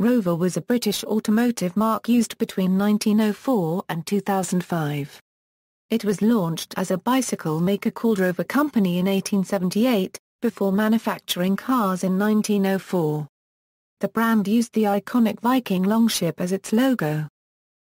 Rover was a British automotive marque used between 1904 and 2005. It was launched as a bicycle maker called Rover Company in 1878, before manufacturing cars in 1904. The brand used the iconic Viking longship as its logo.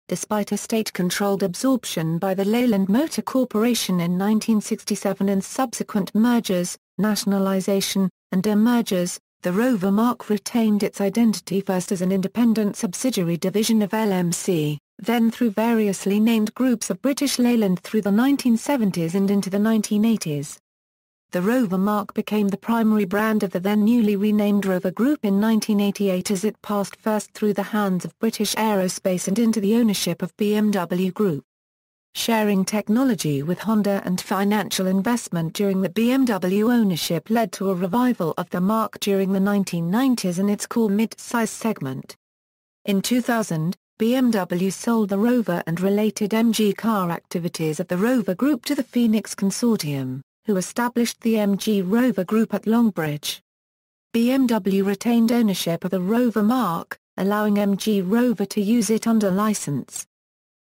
Despite a state-controlled absorption by the Leyland Motor Corporation in 1967 and subsequent mergers, nationalisation, and demergers, the Rover marque retained its identity first as an independent subsidiary division of LMC, then through variously named groups of British Leyland through the 1970s and into the 1980s. The Rover marque became the primary brand of the then newly renamed Rover Group in 1988 as it passed first through the hands of British Aerospace and into the ownership of BMW Group. Sharing technology with Honda and financial investment during the BMW ownership led to a revival of the marque during the 1990s in its core mid-size segment. In 2000, BMW sold the Rover and related MG car activities of the Rover Group to the Phoenix Consortium, who established the MG Rover Group at Longbridge. BMW retained ownership of the Rover marque, allowing MG Rover to use it under license.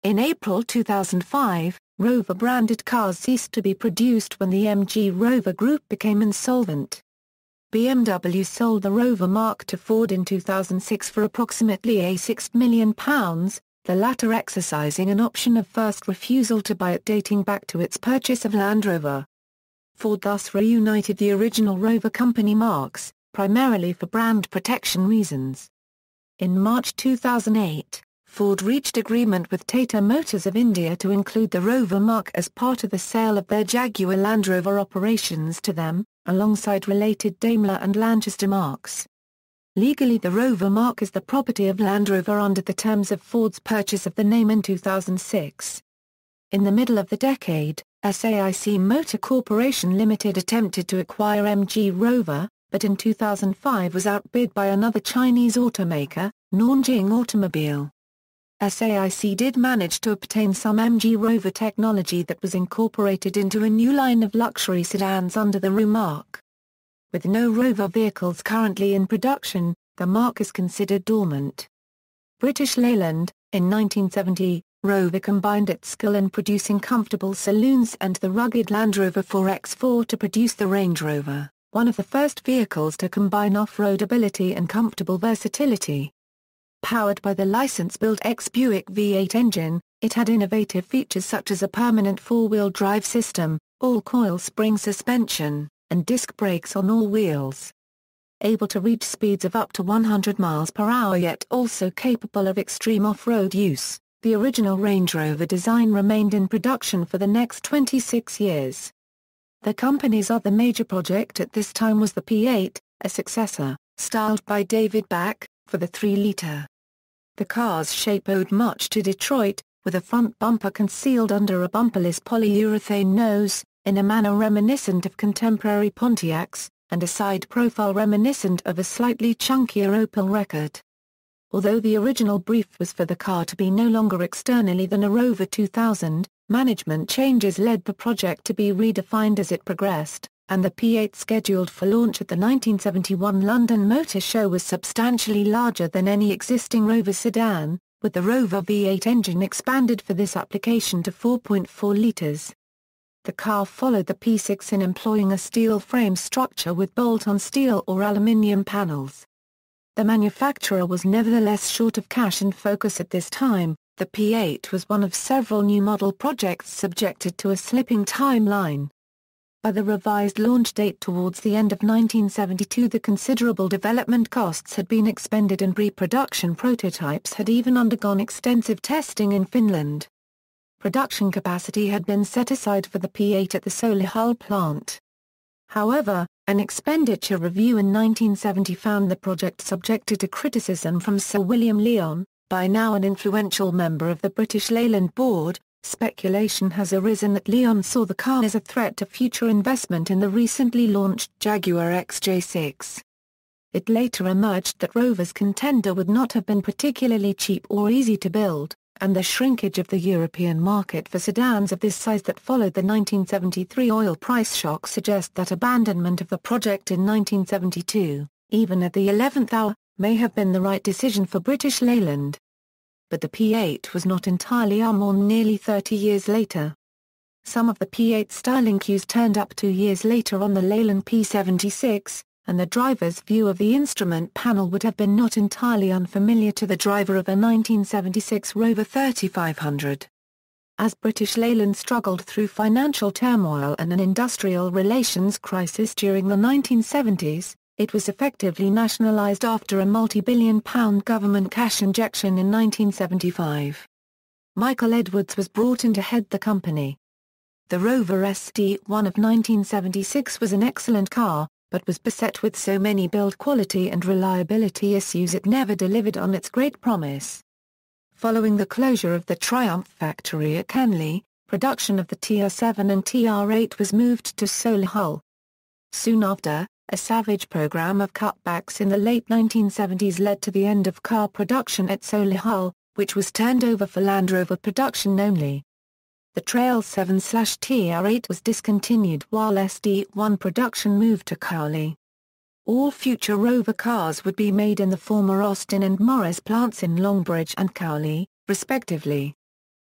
In April 2005, Rover-branded cars ceased to be produced when the MG Rover Group became insolvent. BMW sold the Rover marque to Ford in 2006 for approximately £6 million, the latter exercising an option of first refusal to buy it dating back to its purchase of Land Rover. Ford thus reunited the original Rover Company marques, primarily for brand protection reasons. In March 2008, Ford reached agreement with Tata Motors of India to include the Rover marque as part of the sale of their Jaguar Land Rover operations to them, alongside related Daimler and Lanchester marques. Legally, the Rover marque is the property of Land Rover under the terms of Ford's purchase of the name in 2006. In the middle of the decade, SAIC Motor Corporation Limited attempted to acquire MG Rover, but in 2005 was outbid by another Chinese automaker, Nanjing Automobile. SAIC did manage to obtain some MG Rover technology that was incorporated into a new line of luxury sedans under the Rover marque. With no Rover vehicles currently in production, the marque is considered dormant. British Leyland, in 1970, Rover combined its skill in producing comfortable saloons and the rugged Land Rover 4X4 to produce the Range Rover, one of the first vehicles to combine off-road ability and comfortable versatility. Powered by the license-built ex-Buick V8 engine, it had innovative features such as a permanent four-wheel drive system, all-coil spring suspension, and disc brakes on all wheels. Able to reach speeds of up to 100 miles per hour yet also capable of extreme off-road use, the original Range Rover design remained in production for the next 26 years. The company's other major project at this time was the P8, a successor, styled by David Back, for the 3-litre. The car's shape owed much to Detroit, with a front bumper concealed under a bumperless polyurethane nose, in a manner reminiscent of contemporary Pontiacs, and a side profile reminiscent of a slightly chunkier Opel Rekord. Although the original brief was for the car to be no longer externally than a Rover 2000, management changes led the project to be redefined as it progressed, and the P8 scheduled for launch at the 1971 London Motor Show was substantially larger than any existing Rover sedan, with the Rover V8 engine expanded for this application to 4.4 litres. The car followed the P6 in employing a steel frame structure with bolt-on steel or aluminium panels. The manufacturer was nevertheless short of cash and focus at this time. The P8 was one of several new model projects subjected to a slipping timeline. By the revised launch date towards the end of 1972, the considerable development costs had been expended and pre-production prototypes had even undergone extensive testing in Finland. Production capacity had been set aside for the P8 at the Solihull plant. However, an expenditure review in 1970 found the project subjected to criticism from Sir William Lyon, by now an influential member of the British Leyland board. Speculation has arisen that Lyon saw the car as a threat to future investment in the recently launched Jaguar XJ6. It later emerged that Rover's contender would not have been particularly cheap or easy to build, and the shrinkage of the European market for sedans of this size that followed the 1973 oil price shock suggest that abandonment of the project in 1972, even at the 11th hour, may have been the right decision for British Leyland. But the P8 was not entirely unworn nearly 30 years later. Some of the P8 styling cues turned up 2 years later on the Leyland P76, and the driver's view of the instrument panel would have been not entirely unfamiliar to the driver of a 1976 Rover 3500. As British Leyland struggled through financial turmoil and an industrial relations crisis during the 1970s, it was effectively nationalised after a multi-billion-pound government cash injection in 1975. Michael Edwards was brought in to head the company. The Rover Sd1 of 1976 was an excellent car, but was beset with so many build quality and reliability issues it never delivered on its great promise. Following the closure of the Triumph factory at Canley, production of the TR7 and TR8 was moved to Solihull. Soon after, a savage program of cutbacks in the late 1970s led to the end of car production at Solihull, which was turned over for Land Rover production only. The Trail 7/TR8 was discontinued while Sd1 production moved to Cowley. All future Rover cars would be made in the former Austin and Morris plants in Longbridge and Cowley, respectively.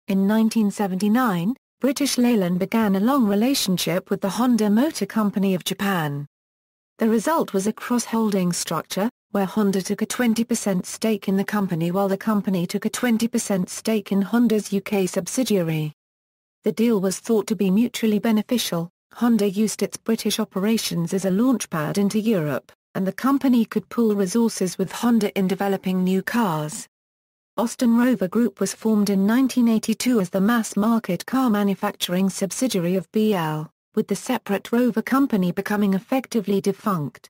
In 1979, British Leyland began a long relationship with the Honda Motor Company of Japan. The result was a cross-holding structure, where Honda took a 20% stake in the company while the company took a 20% stake in Honda's UK subsidiary. The deal was thought to be mutually beneficial. Honda used its British operations as a launchpad into Europe, and the company could pool resources with Honda in developing new cars. Austin Rover Group was formed in 1982 as the mass-market car manufacturing subsidiary of BL, with the separate Rover Company becoming effectively defunct.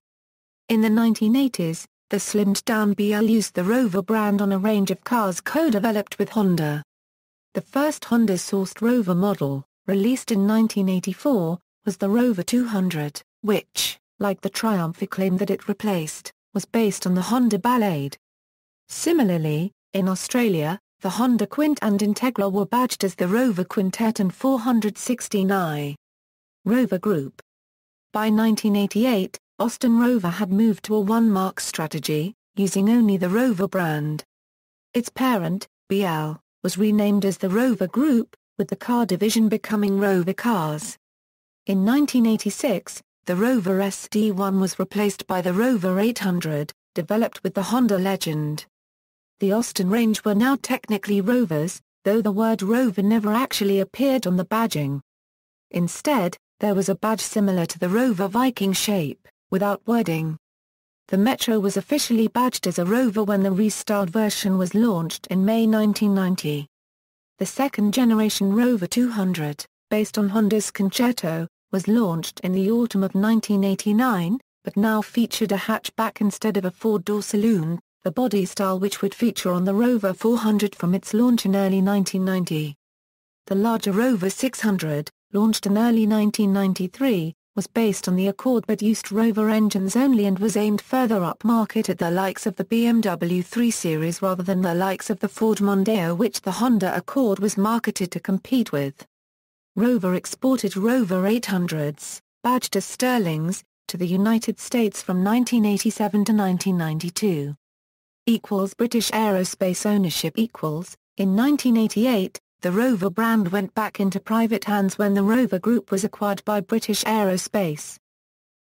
In the 1980s, the slimmed-down BL used the Rover brand on a range of cars co-developed with Honda. The first Honda-sourced Rover model, released in 1984, was the Rover 200, which, like the Triumph it claimed that it replaced, was based on the Honda Ballade. Similarly, in Australia, the Honda Quint and Integra were badged as the Rover Quintet and 416i. Rover Group. By 1988, Austin Rover had moved to a one-marque strategy, using only the Rover brand. Its parent, BL, was renamed as the Rover Group, with the car division becoming Rover Cars. In 1986, the Rover Sd1 was replaced by the Rover 800, developed with the Honda Legend. The Austin range were now technically Rovers, though the word Rover never actually appeared on the badging. Instead, there was a badge similar to the Rover Viking shape, without wording. The Metro was officially badged as a Rover when the restyled version was launched in May 1990. The second-generation Rover 200, based on Honda's Concerto, was launched in the autumn of 1989, but now featured a hatchback instead of a four-door saloon, the body style which would feature on the Rover 400 from its launch in early 1990. The larger Rover 600, launched in early 1993, was based on the Accord but used Rover engines only and was aimed further upmarket at the likes of the BMW 3 Series rather than the likes of the Ford Mondeo which the Honda Accord was marketed to compete with. Rover exported Rover 800s, badged as Sterlings, to the United States from 1987 to 1992. British Aerospace ownership equals, in 1988, the Rover brand went back into private hands when the Rover Group was acquired by British Aerospace.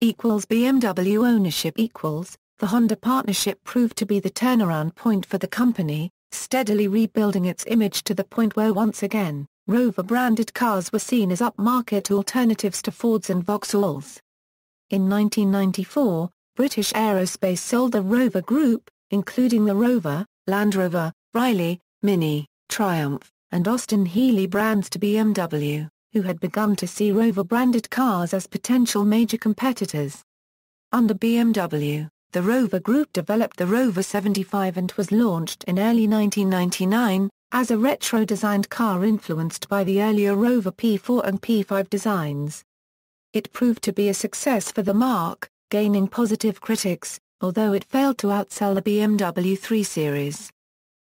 BMW ownership equals, the Honda partnership proved to be the turnaround point for the company, steadily rebuilding its image to the point where once again, Rover-branded cars were seen as upmarket alternatives to Fords and Vauxhalls. In 1994, British Aerospace sold the Rover Group, including the Rover, Land Rover, Riley, Mini, Triumph, and Austin Healey brands to BMW, who had begun to see Rover-branded cars as potential major competitors. Under BMW, the Rover Group developed the Rover 75 and was launched in early 1999, as a retro-designed car influenced by the earlier Rover P4 and P5 designs. It proved to be a success for the marque, gaining positive critics, although it failed to outsell the BMW 3 Series.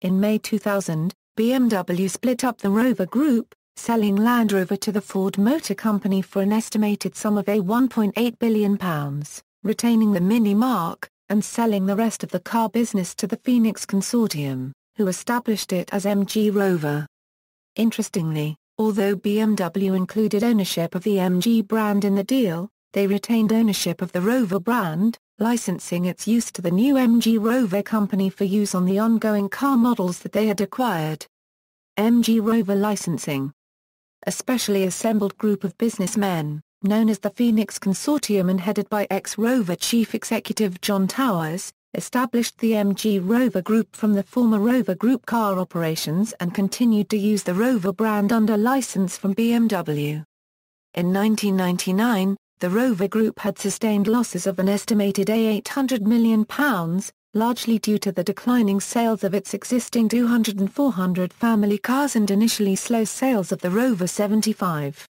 In May 2000, BMW split up the Rover Group, selling Land Rover to the Ford Motor Company for an estimated sum of £1.8 billion, retaining the Mini marque, and selling the rest of the car business to the Phoenix Consortium, who established it as MG Rover. Interestingly, although BMW included ownership of the MG brand in the deal, they retained ownership of the Rover brand, licensing its use to the new MG Rover Company for use on the ongoing car models that they had acquired. MG Rover licensing. A specially assembled group of businessmen, known as the Phoenix Consortium and headed by ex-Rover chief executive John Towers, established the MG Rover Group from the former Rover Group car operations and continued to use the Rover brand under license from BMW. In 1999, the Rover Group had sustained losses of an estimated £800 million, largely due to the declining sales of its existing 200 and 400 family cars and initially slow sales of the Rover 75.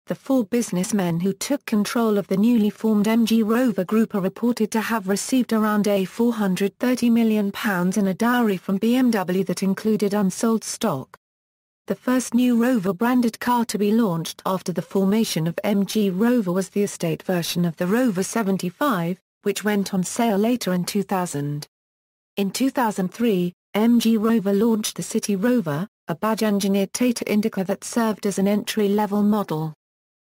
The four businessmen who took control of the newly formed MG Rover Group are reported to have received around £430 million in a dowry from BMW that included unsold stock. The first new Rover-branded car to be launched after the formation of MG Rover was the estate version of the Rover 75, which went on sale later in 2000. In 2003, MG Rover launched the City Rover, a badge-engineered Tata Indica that served as an entry-level model.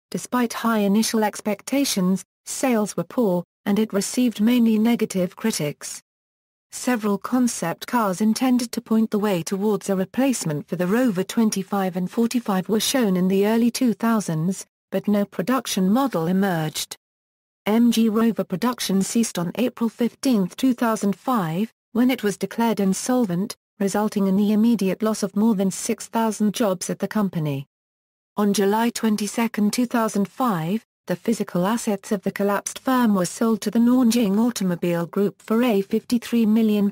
Despite high initial expectations, sales were poor, and it received mainly negative critics. Several concept cars intended to point the way towards a replacement for the Rover 25 and 45 were shown in the early 2000s, but no production model emerged. MG Rover production ceased on April 15, 2005, when it was declared insolvent, resulting in the immediate loss of more than 6,000 jobs at the company. On July 22, 2005, the physical assets of the collapsed firm were sold to the Nanjing Automobile Group for £53 million.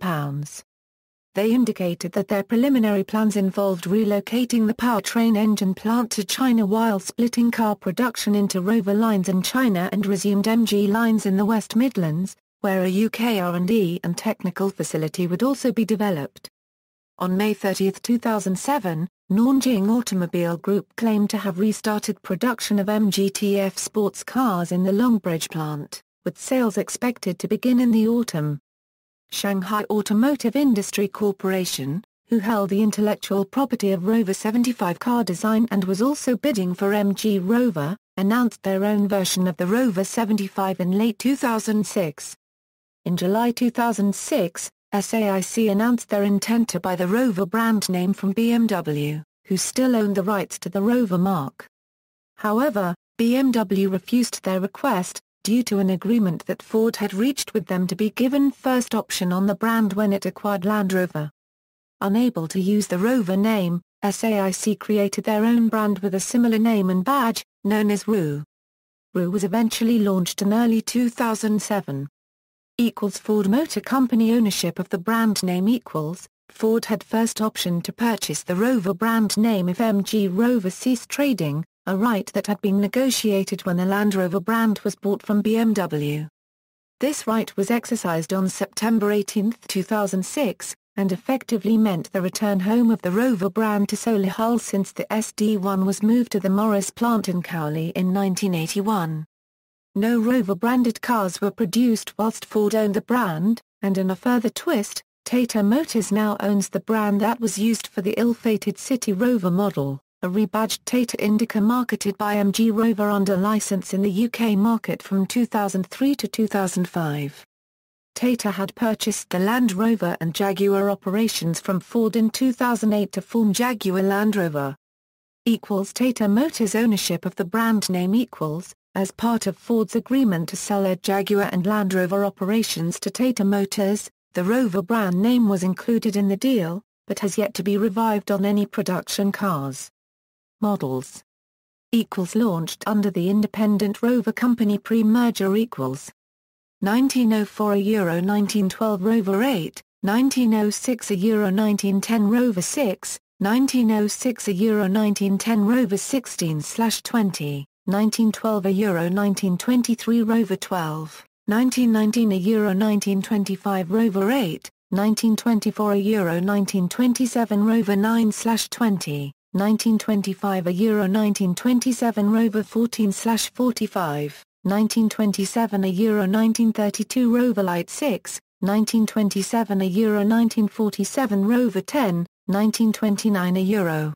They indicated that their preliminary plans involved relocating the powertrain engine plant to China while splitting car production into Rover lines in China and resumed MG lines in the West Midlands, where a UK R&D and technical facility would also be developed. On May 30, 2007, Nanjing Automobile Group claimed to have restarted production of MGTF sports cars in the Longbridge plant, with sales expected to begin in the autumn. Shanghai Automotive Industry Corporation, who held the intellectual property of Rover 75 car design and was also bidding for MG Rover, announced their own version of the Rover 75 in late 2006. In July 2006, SAIC announced their intent to buy the Rover brand name from BMW, who still owned the rights to the Rover marque. However, BMW refused their request, due to an agreement that Ford had reached with them to be given first option on the brand when it acquired Land Rover. Unable to use the Rover name, SAIC created their own brand with a similar name and badge, known as RU. RU was eventually launched in early 2007. Ford Motor Company ownership of the brand name Ford had first option to purchase the Rover brand name if MG Rover ceased trading, a right that had been negotiated when the Land Rover brand was bought from BMW. This right was exercised on September 18, 2006, and effectively meant the return home of the Rover brand to Solihull since the SD1 was moved to the Morris plant in Cowley in 1981. No Rover-branded cars were produced whilst Ford owned the brand, and in a further twist, Tata Motors now owns the brand that was used for the ill-fated City Rover model, a rebadged Tata Indica marketed by MG Rover under license in the UK market from 2003 to 2005. Tata had purchased the Land Rover and Jaguar operations from Ford in 2008 to form Jaguar Land Rover. Tata Motors' ownership of the brand name as part of Ford's agreement to sell their Jaguar and Land Rover operations to Tata Motors, the Rover brand name was included in the deal, but has yet to be revived on any production cars. Models. Launched under the independent Rover Company pre-merger 1904 Euro 1912 Rover 8, 1906 Euro 1910 Rover 6, 1906 Euro 1910 Rover 16/20. 1912 Euro 1923 Rover 12, 1919 Euro 1925 Rover 8, 1924 Euro 1927 Rover 9/20, 1925 Euro 1927 Rover 14/45. 1927 Euro 1932 Rover Light 6, 1927 Euro 1947 Rover 10, 1929 Euro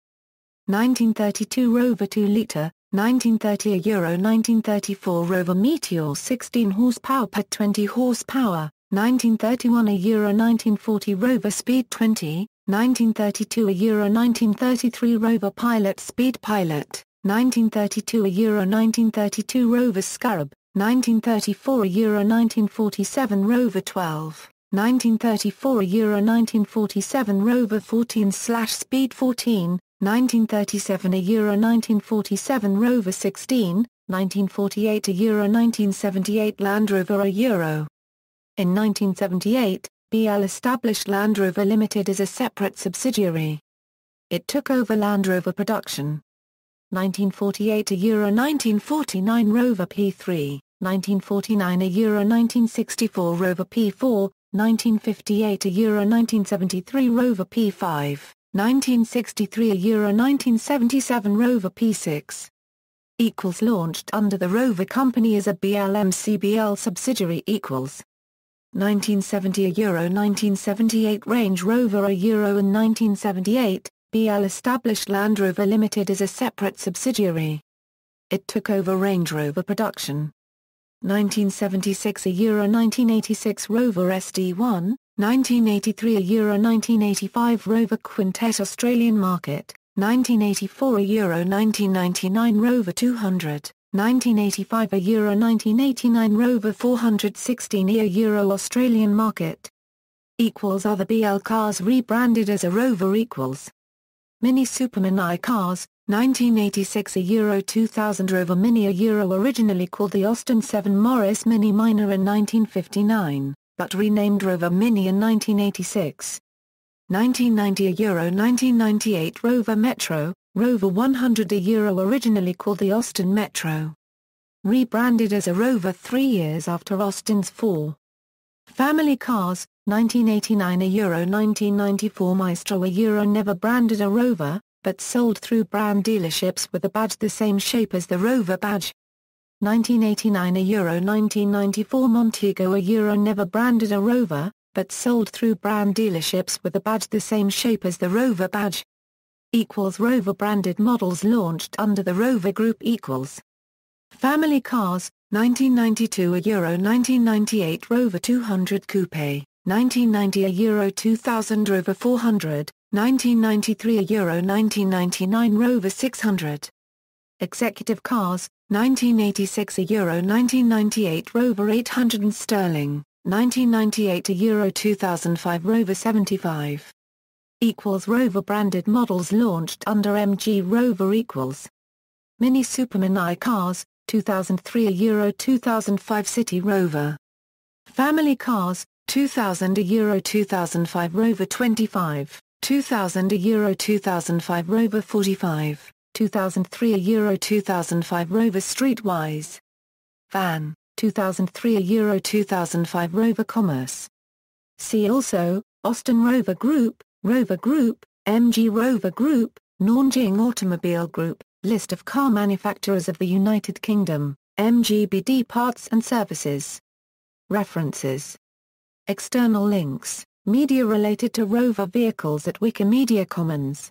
1932 Rover 2 litre, 1930 Euro 1934 Rover Meteor 16 horsepower per 20 horsepower, 1931 Euro 1940 Rover Speed 20, 1932 Euro 1933 Rover Pilot Speed Pilot, 1932 Euro 1932 Rover Scarab, 1934 Euro 1947 Rover 12, 1934 Euro 1947 Rover 14/Speed 14, 1937 Euro 1947 Rover 16, 1948 Euro 1978 Land Rover Euro. In 1978, BL established Land Rover Limited as a separate subsidiary. It took over Land Rover production. 1948 Euro 1949 Rover P3, 1949 Euro 1964 Rover P4, 1958 Euro 1973 Rover P5, 1963 Euro 1977 Rover P6. Launched under the Rover Company as a BLMCBL subsidiary. 1970 Euro 1978 Range Rover Euro. In 1978, BL established Land Rover Limited as a separate subsidiary. It took over Range Rover production. 1976 Euro 1986 Rover Sd1, 1983 Euro 1985 Rover Quintet Australian market, 1984 Euro 1999 Rover 200, 1985 Euro 1989 Rover 416 Euro Australian market. Other BL cars rebranded as a Rover. Mini Superman I cars, 1986 Euro 2000 Rover Mini Euro originally called the Austin 7 Morris Mini Minor in 1959, but renamed Rover Mini in 1986. 1990 Euro 1998 Rover Metro, Rover 100 Euro originally called the Austin Metro. Rebranded as a Rover 3 years after Austin's fall. Family cars, 1989 Euro 1994 Maestro Euro never branded a Rover, but sold through brand dealerships with a badge the same shape as the Rover badge. 1989 Euro 1994 Montego Euro never branded a Rover, but sold through brand dealerships with a badge the same shape as the Rover badge. Rover branded models launched under the Rover Group. Family cars, 1992 Euro 1998 Rover 200 Coupe, 1990 Euro 2000 Rover 400, 1993 Euro 1999 Rover 600. Executive cars, 1986 Euro 1998 Rover 800 and Sterling, 1998 Euro 2005 Rover 75. Rover branded models launched under MG Rover. Mini Superman I cars, 2003 Euro 2005 City Rover. Family cars, 2000 Euro 2005 Rover 25, 2000 Euro 2005 Rover 45, 2003 Euro 2005 Rover Streetwise. Van, 2003 Euro 2005 Rover Commerce. See also, Austin Rover Group, MG Rover Group, Nanjing Automobile Group, List of car manufacturers of the United Kingdom, MGBD Parts and Services. References. External links, media related to Rover vehicles at Wikimedia Commons.